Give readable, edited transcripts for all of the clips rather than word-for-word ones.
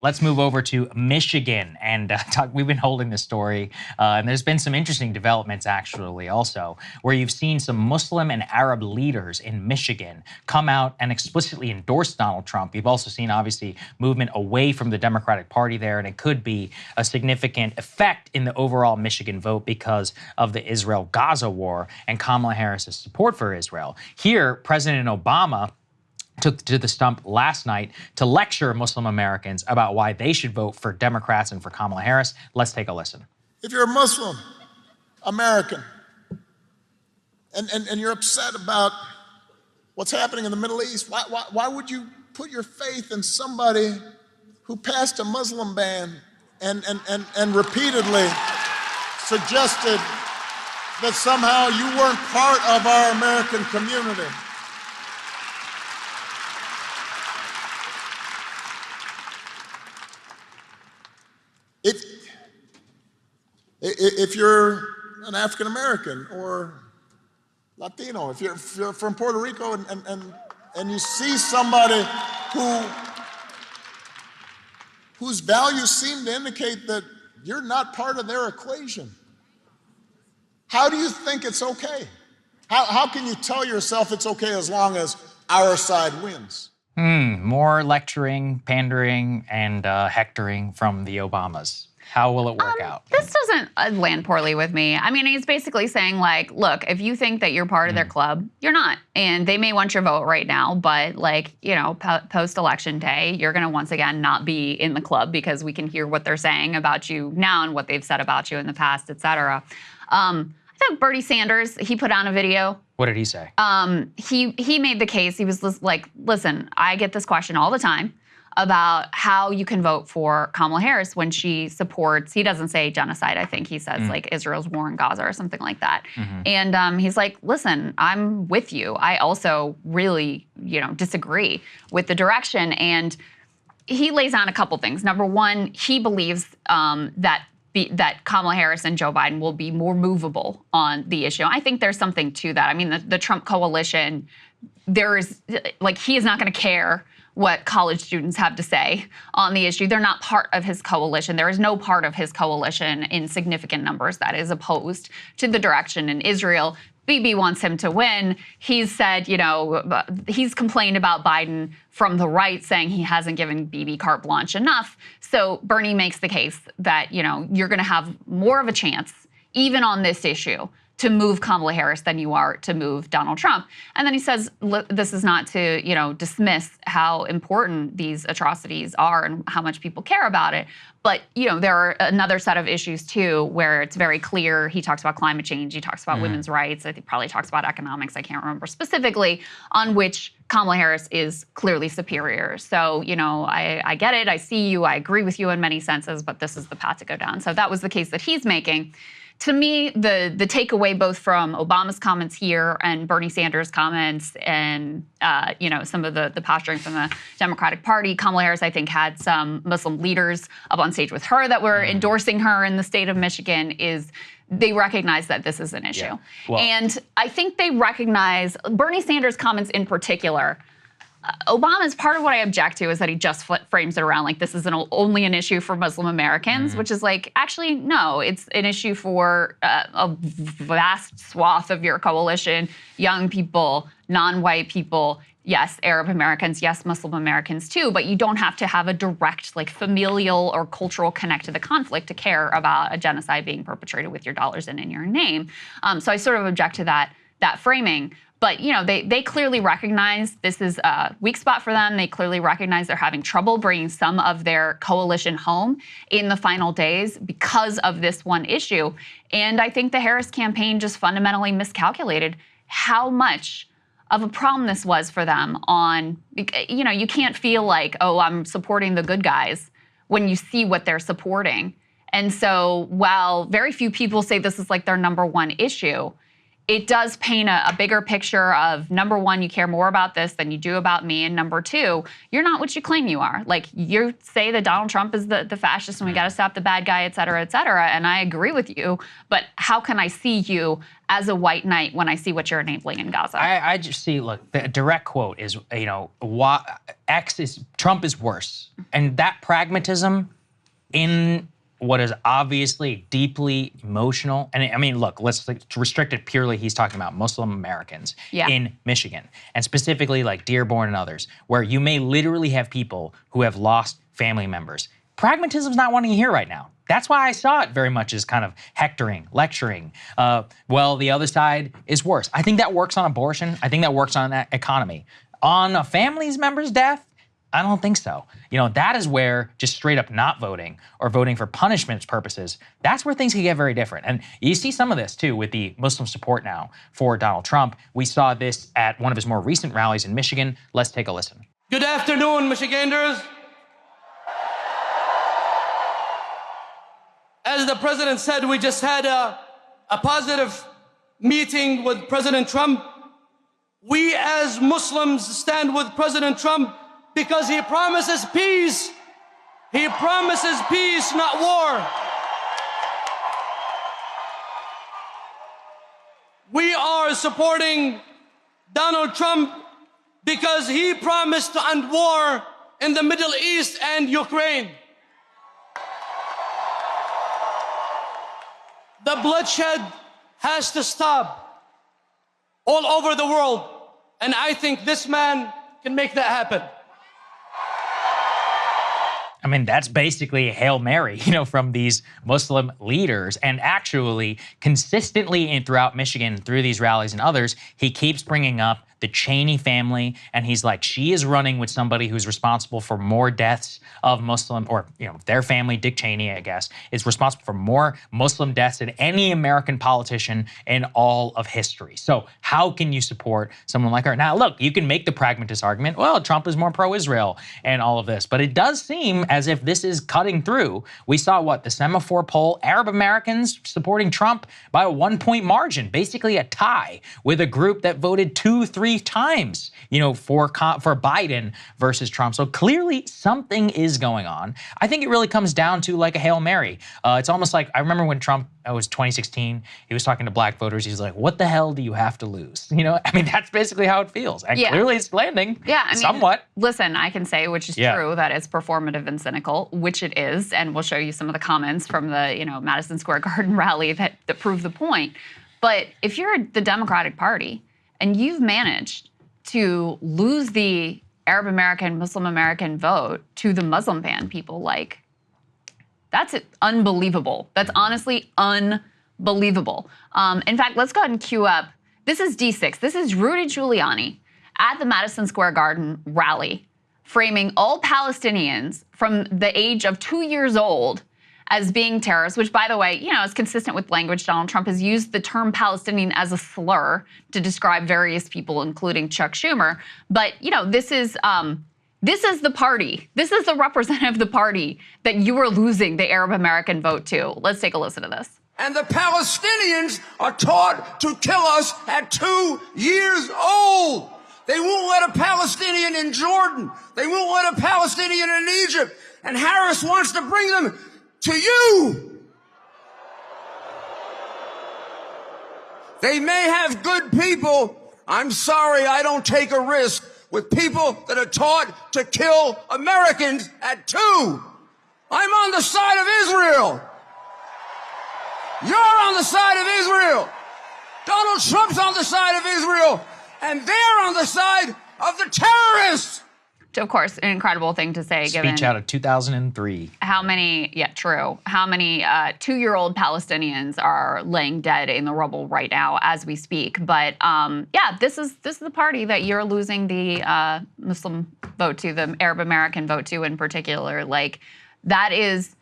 Let's move over to Michigan, and we've been holding this story, and there's been some interesting developments actually also, where you've seen some Muslim and Arab leaders in Michigan come out and explicitly endorse Donald Trump. You've also seen, obviously, movement away from the Democratic Party there, and it could be a significant effect in the overall Michigan vote because of the Israel-Gaza war and Kamala Harris's support for Israel. Here, President Obama took to the stump last night to lecture Muslim Americans about why they should vote for Democrats and for Kamala Harris. Let's take a listen. If you're a Muslim American and you're upset about what's happening in the Middle East, why would you put your faith in somebody who passed a Muslim ban and repeatedly suggested that somehow you weren't part of our American community? If you're an African American or Latino, if you're from Puerto Rico and you see somebody whose values seem to indicate that you're not part of their equation, how do you think it's okay? How can you tell yourself it's okay as long as our side wins? More lecturing, pandering, and hectoring from the Obamas. How will it work out? This doesn't land poorly with me. I mean, he's basically saying, like, look, if you think that you're part of their club, you're not. And they may want your vote right now, but, like, you know, post-election day, you're going to once again not be in the club because we can hear what they're saying about you now and what they've said about you in the past, et cetera. I think Bernie Sanders, he put on a video. What did he say? He made the case. He was like, listen, I get this question all the time about how you can vote for Kamala Harris when she supports, he doesn't say genocide, I think he says like Israel's war in Gaza or something like that. And he's like, listen, I'm with you. I also really, you know, disagree with the direction. And he lays on a couple things. Number one, he believes that Kamala Harris and Joe Biden will be more movable on the issue. I think there's something to that. I mean, the Trump coalition, there is, like, he is not going to care what college students have to say on the issue. They're not part of his coalition. There is no part of his coalition in significant numbers that is opposed to the direction in Israel. Bibi wants him to win. He's said, you know, he's complained about Biden from the right, saying he hasn't given Bibi carte blanche enough. So Bernie makes the case that, you know, you're going to have more of a chance, even on this issue, to move Kamala Harris than you are to move Donald Trump. And then he says, this is not to, you know, dismiss how important these atrocities are and how much people care about it. But, you know, there are another set of issues, too, where it's very clear. He talks about climate change. He talks about women's rights. I think probably talks about economics. I can't remember specifically, on which Kamala Harris is clearly superior. So, you know, I get it. I see you. I agree with you in many senses, but this is the path to go down. So that was the case that he's making. To me, the takeaway both from Obama's comments here and Bernie Sanders' comments and, you know, some of the posturing from the Democratic Party, Kamala Harris, I think, had some Muslim leaders up on stage with her that were endorsing her in the state of Michigan, is they recognize that this is an issue. Yeah. Well, and I think they recognize, Bernie Sanders' comments in particular, Obama's, part of what I object to is that he just frames it around like this is only an issue for Muslim Americans, which is like, actually, no, it's an issue for a vast swath of your coalition, young people, non-white people, yes, Arab Americans, yes, Muslim Americans too, but you don't have to have a direct, like, familial or cultural connect to the conflict to care about a genocide being perpetrated with your dollars and in your name. So I sort of object to that framing. But, you know, they clearly recognize this is a weak spot for them. They clearly recognize they're having trouble bringing some of their coalition home in the final days because of this one issue. And I think the Harris campaign just fundamentally miscalculated how much of a problem this was for them on, you know, you can't feel like, oh, I'm supporting the good guys when you see what they're supporting. And so while very few people say this is like their number one issue, it does paint a bigger picture of, number one, you care more about this than you do about me, and number two, you're not what you claim you are. Like, you say that Donald Trump is the fascist and we got to stop the bad guy, et cetera, and I agree with you, but how can I see you as a white knight when I see what you're enabling in Gaza? I just see, look, the direct quote is, you know, Trump is worse. And that pragmatism in what is obviously deeply emotional, and I mean, look, let's restrict it purely, he's talking about Muslim Americans in Michigan, and specifically like Dearborn and others, where you may literally have people who have lost family members. Pragmatism's not wanting to hear right now. That's why I saw it very much as kind of hectoring, lecturing. Well, the other side is worse. I think that works on abortion. I think that works on that economy. On a family member's death, I don't think so. You know, that is where just straight up not voting or voting for punishment purposes, that's where things can get very different. And you see some of this too with the Muslim support now for Donald Trump. We saw this at one of his more recent rallies in Michigan. Let's take a listen. Good afternoon, Michiganders. As the president said, we just had a positive meeting with President Trump. We as Muslims stand with President Trump because he promises peace. He promises peace, not war. We are supporting Donald Trump because he promised to end war in the Middle East and Ukraine. The bloodshed has to stop all over the world, and I think this man can make that happen. I mean, that's basically a Hail Mary, you know, from these Muslim leaders. And actually, consistently throughout Michigan, through these rallies and others, he keeps bringing up the Cheney family, and he's like, she is running with somebody who's responsible for more deaths of Muslim, or, you know, their family, Dick Cheney, I guess, is responsible for more Muslim deaths than any American politician in all of history. So how can you support someone like her? Now, look, you can make the pragmatist argument, well, Trump is more pro-Israel and all of this, but it does seem as if this is cutting through. We saw what, the Semaphore poll, Arab Americans supporting Trump by a 1-point margin, basically a tie with a group that voted 2-3 times, you know, for Biden versus Trump. So clearly something is going on. I think it really comes down to like a Hail Mary. It's almost like, I remember when Trump, it was 2016, he was talking to black voters. He's like, what the hell do you have to lose? You know, I mean, that's basically how it feels. And clearly it's landing somewhat. Listen, I can say, which is true, that it's performative and cynical, which it is. And we'll show you some of the comments from the, you know, Madison Square Garden rally that prove the point. But if you're the Democratic Party and you've managed to lose the Arab American, Muslim American vote to the Muslim ban people, like, that's unbelievable. That's honestly unbelievable. In fact, let's go ahead and cue up. This is D6. This is Rudy Giuliani at the Madison Square Garden rally, framing all Palestinians from the age of 2 years old as being terrorists, which, by the way, you know, is consistent with language. Donald Trump has used the term Palestinian as a slur to describe various people, including Chuck Schumer. But, you know, this is the party. This is the representative of the party that you are losing the Arab American vote to. Let's take a listen to this. And the Palestinians are taught to kill us at 2 years old. They won't let a Palestinian in Jordan. They won't let a Palestinian in Egypt. And Harris wants to bring them to you. They may have good people. I'm sorry, I don't take a risk with people that are taught to kill Americans at 2. I'm on the side of Israel. You're on the side of Israel. Donald Trump's on the side of Israel. And they're on the side of the terrorists. Of course, an incredible thing to say, given speech out of 2003. How many 2-year-old Palestinians are laying dead in the rubble right now as we speak. But yeah, this is the party that you're losing the Muslim vote to, the Arab American vote to in particular. Like, that is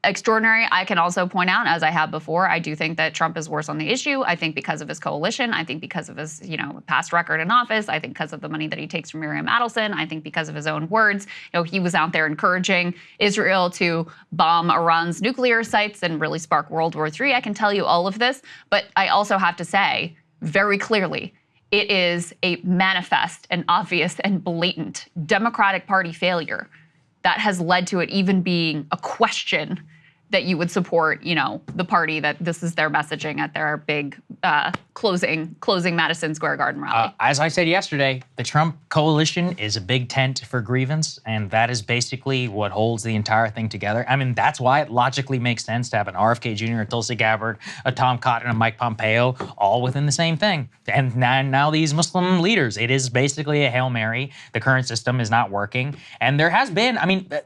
extraordinary. I can also point out, as I have before, I do think that Trump is worse on the issue. I think because of his coalition. I think because of his, past record in office. I think because of the money that he takes from Miriam Adelson. I think because of his own words. He was out there encouraging Israel to bomb Iran's nuclear sites and really spark World War III. I can tell you all of this, but I also have to say very clearly, it is a manifest and obvious and blatant Democratic Party failure that has led to it even being a question that you would support, the party that this is their messaging at their big closing Madison Square Garden rally. As I said yesterday, the Trump coalition is a big tent for grievance, and that is basically what holds the entire thing together. I mean, that's why it logically makes sense to have an RFK Jr., a Tulsi Gabbard, a Tom Cotton, and a Mike Pompeo all within the same thing. And now these Muslim leaders, it is basically a Hail Mary. The current system is not working. And there has been,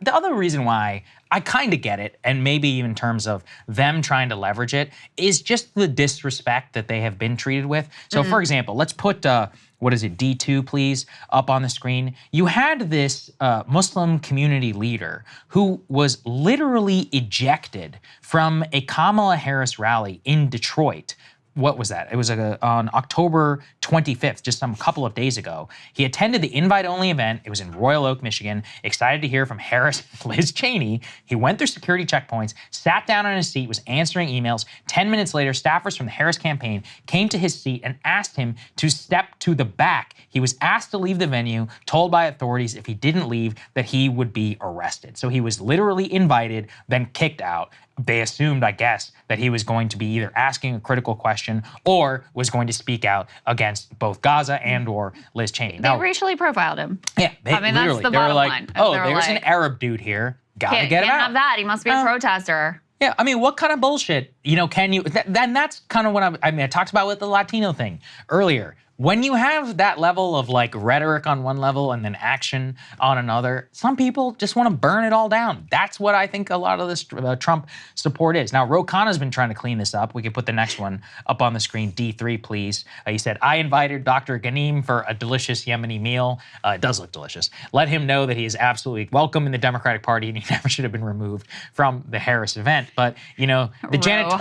the other reason why I kind of get it, and maybe even in terms of them trying to leverage it, is just the disrespect that they have been treated with. So, for example, let's put, D2, please, up on the screen. You had this Muslim community leader who was literally ejected from a Kamala Harris rally in Detroit. What was that? It was on October 25th, just a couple of days ago. He attended the invite-only event. It was in Royal Oak, Michigan. Excited to hear from Harris and Liz Cheney. He went through security checkpoints, sat down on his seat, was answering emails. 10 minutes later, staffers from the Harris campaign came to his seat and asked him to step to the back. He was asked to leave the venue, told by authorities if he didn't leave that he would be arrested. So he was literally invited, then kicked out. They assumed, I guess, that he was going to be either asking a critical question or was going to speak out against both Gaza and or Liz Cheney. They racially profiled him. Yeah, that's the bottom line. Oh, there's an Arab dude here. Gotta get him out. Can't have that. He must be a protester. Yeah, what kind of bullshit, can you, then that's kind of what I talked about with the Latino thing earlier. When you have that level of rhetoric on one level and then action on another, some people just want to burn it all down. That's what I think a lot of this Trump support is. Now, Ro Khanna's been trying to clean this up. We could put the next one up on the screen, D3, please. He said, I invited Dr. Ghanim for a delicious Yemeni meal. It does look delicious. Let him know that he is absolutely welcome in the Democratic Party and he never should have been removed from the Harris event. But, the Ro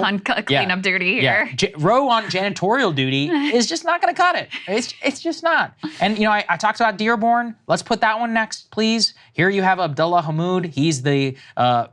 on cleanup duty here. Yeah. Ro on janitorial duty is just not going to cut it. It's just not. And, I talked about Dearborn. Let's put that one next, please. Here you have Abdullah Hammoud. He's the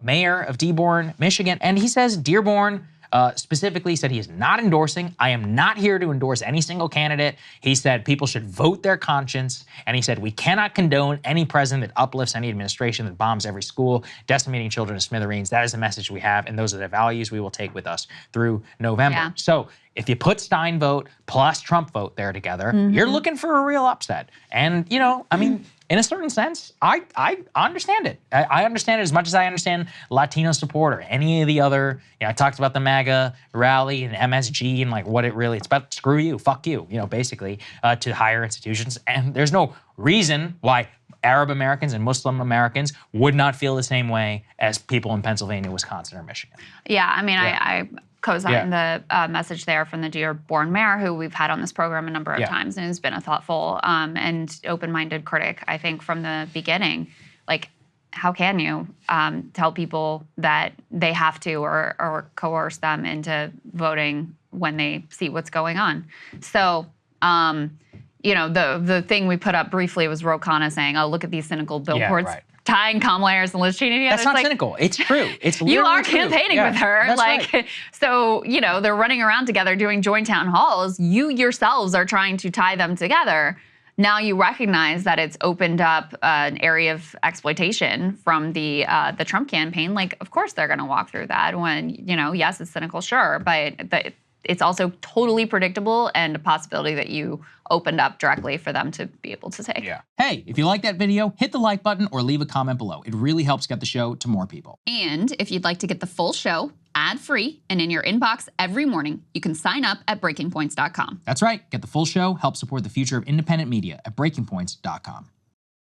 mayor of Dearborn, Michigan. And he says Dearborn specifically said he is not endorsing. I am not here to endorse any single candidate. He said people should vote their conscience. And he said we cannot condone any president that uplifts any administration that bombs every school, decimating children to smithereens. That is the message we have. And those are the values we will take with us through November. Yeah. So if you put Stein vote plus Trump vote there together, you're looking for a real upset. And, in a certain sense, I understand it. I understand it as much as I understand Latino support or any of the other, I talked about the MAGA rally and MSG and what it's about screw you, fuck you, basically to higher institutions. And there's no reason why Arab Americans and Muslim Americans would not feel the same way as people in Pennsylvania, Wisconsin, or Michigan. Yeah, I co-sign the message there from the Dearborn mayor, who we've had on this program a number of times and has been a thoughtful and open-minded critic, I think, from the beginning. How can you tell people that they have to or coerce them into voting when they see what's going on? So, the thing we put up briefly was Ro Khanna saying, oh, look at these cynical billboards. Yeah, right. Tying Kamala Harris and Liz Cheney together. That's not cynical. It's true. It's you are true. campaigning with her. That's right. So, they're running around together doing joint town halls. You yourselves are trying to tie them together. Now you recognize that it's opened up an area of exploitation from the Trump campaign. Of course they're going to walk through that when, yes, it's cynical, sure, but it's also totally predictable and a possibility that you opened up directly for them to be able to take. Yeah. Hey, if you like that video, hit the like button or leave a comment below. It really helps get the show to more people. And if you'd like to get the full show ad-free and in your inbox every morning, you can sign up at breakingpoints.com. That's right. Get the full show, help support the future of independent media at breakingpoints.com.